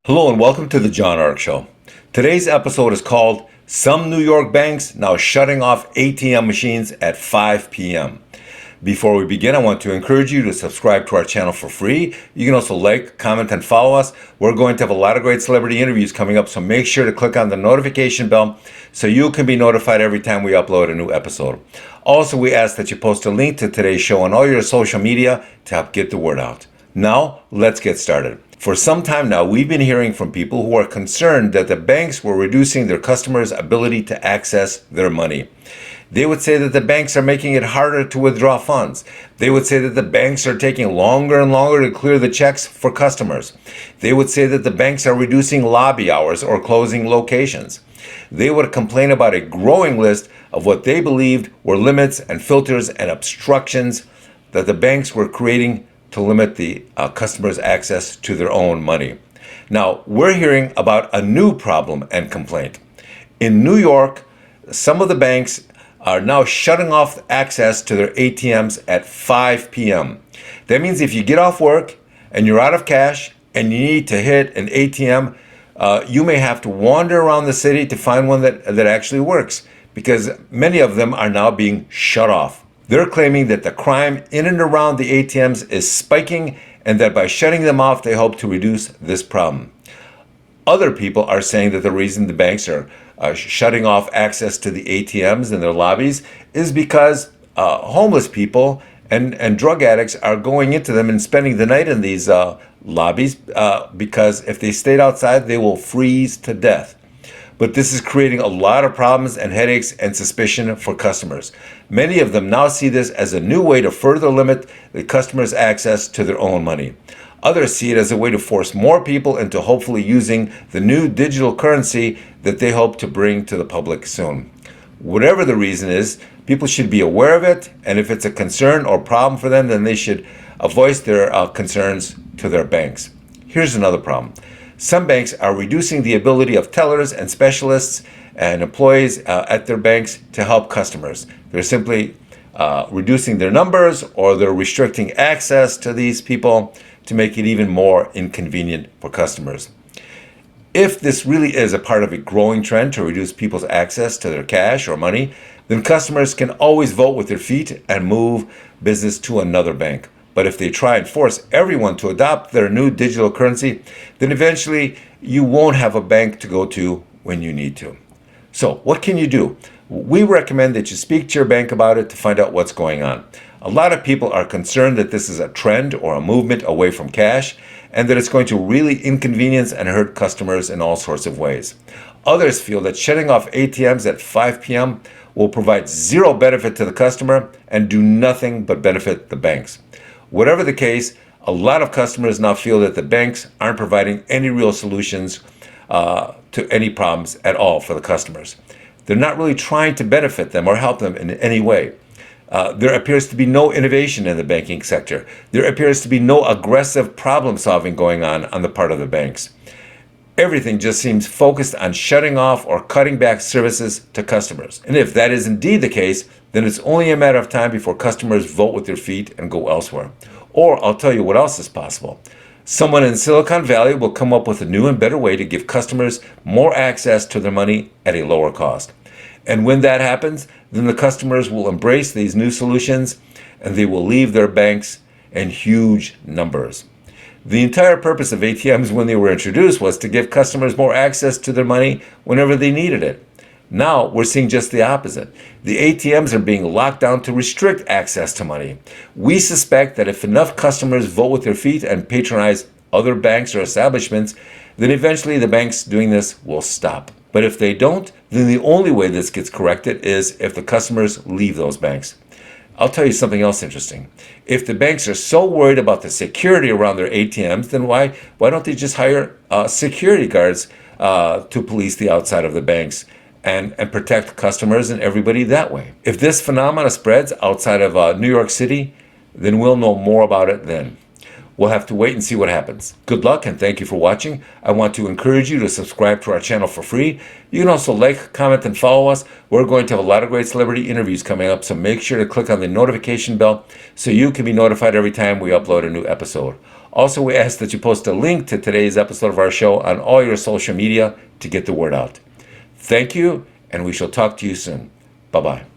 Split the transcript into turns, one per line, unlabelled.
Hello and welcome to the John Ark Show. Today's episode is called Some New York Banks Now Shutting Off ATM Machines at 5 p.m. Before we begin, I want to encourage you to subscribe to our channel for free. You can also like, comment, and follow us. We're going to have a lot of great celebrity interviews coming up, so make sure to click on the notification bell so you can be notified every time we upload a new episode. Also, we ask that you post a link to today's show on all your social media to help get the word out. Now, let's get started. For some time now, we've been hearing from people who are concerned that the banks were reducing their customers' ability to access their money. They would say that the banks are making it harder to withdraw funds. They would say that the banks are taking longer and longer to clear the checks for customers. They would say that the banks are reducing lobby hours or closing locations. They would complain about a growing list of what they believed were limits and filters and obstructions that the banks were creating to limit the customers' access to their own money. Now, we're hearing about a new problem and complaint. In New York, some of the banks are now shutting off access to their ATMs at 5 p.m. That means if you get off work and you're out of cash and you need to hit an ATM, you may have to wander around the city to find one that actually works, because many of them are now being shut off. They're claiming that the crime in and around the ATMs is spiking and that by shutting them off, they hope to reduce this problem. Other people are saying that the reason the banks are shutting off access to the ATMs in their lobbies is because homeless people and drug addicts are going into them and spending the night in these lobbies because if they stayed outside, they will freeze to death. But this is creating a lot of problems and headaches and suspicion for customers. Many of them now see this as a new way to further limit the customers' access to their own money. Others see it as a way to force more people into hopefully using the new digital currency that they hope to bring to the public soon. Whatever the reason is, people should be aware of it, and if it's a concern or problem for them, then they should voice their concerns to their banks. Here's another problem. Some banks are reducing the ability of tellers and specialists and employees at their banks to help customers. They're simply reducing their numbers, or they're restricting access to these people to make it even more inconvenient for customers. If this really is a part of a growing trend to reduce people's access to their cash or money, then customers can always vote with their feet and move business to another bank. But if they try and force everyone to adopt their new digital currency, then eventually you won't have a bank to go to when you need to. So what can you do? We recommend that you speak to your bank about it to find out what's going on. A lot of people are concerned that this is a trend or a movement away from cash, and that it's going to really inconvenience and hurt customers in all sorts of ways. Others feel that shutting off ATMs at 5 p.m. will provide zero benefit to the customer and do nothing but benefit the banks. Whatever the case, a lot of customers now feel that the banks aren't providing any real solutions to any problems at all for the customers. They're not really trying to benefit them or help them in any way. There appears to be no innovation in the banking sector. There appears to be no aggressive problem solving going on the part of the banks. Everything just seems focused on shutting off or cutting back services to customers. And if that is indeed the case, then it's only a matter of time before customers vote with their feet and go elsewhere. Or I'll tell you what else is possible. Someone in Silicon Valley will come up with a new and better way to give customers more access to their money at a lower cost. And when that happens, then the customers will embrace these new solutions and they will leave their banks in huge numbers. The entire purpose of ATMs when they were introduced was to give customers more access to their money whenever they needed it. Now we're seeing just the opposite. The ATMs are being locked down to restrict access to money. We suspect that if enough customers vote with their feet and patronize other banks or establishments, then eventually the banks doing this will stop. But if they don't, then the only way this gets corrected is if the customers leave those banks. I'll tell you something else interesting. If the banks are so worried about the security around their ATMs, then why don't they just hire security guards to police the outside of the banks and protect customers and everybody that way? If this phenomena spreads outside of New York City, then we'll know more about it then. We'll have to wait and see what happens. Good luck and thank you for watching. I want to encourage you to subscribe to our channel for free. You can also like, comment, and follow us. We're going to have a lot of great celebrity interviews coming up, so make sure to click on the notification bell so you can be notified every time we upload a new episode. Also, we ask that you post a link to today's episode of our show on all your social media to get the word out. Thank you, and we shall talk to you soon. Bye-bye.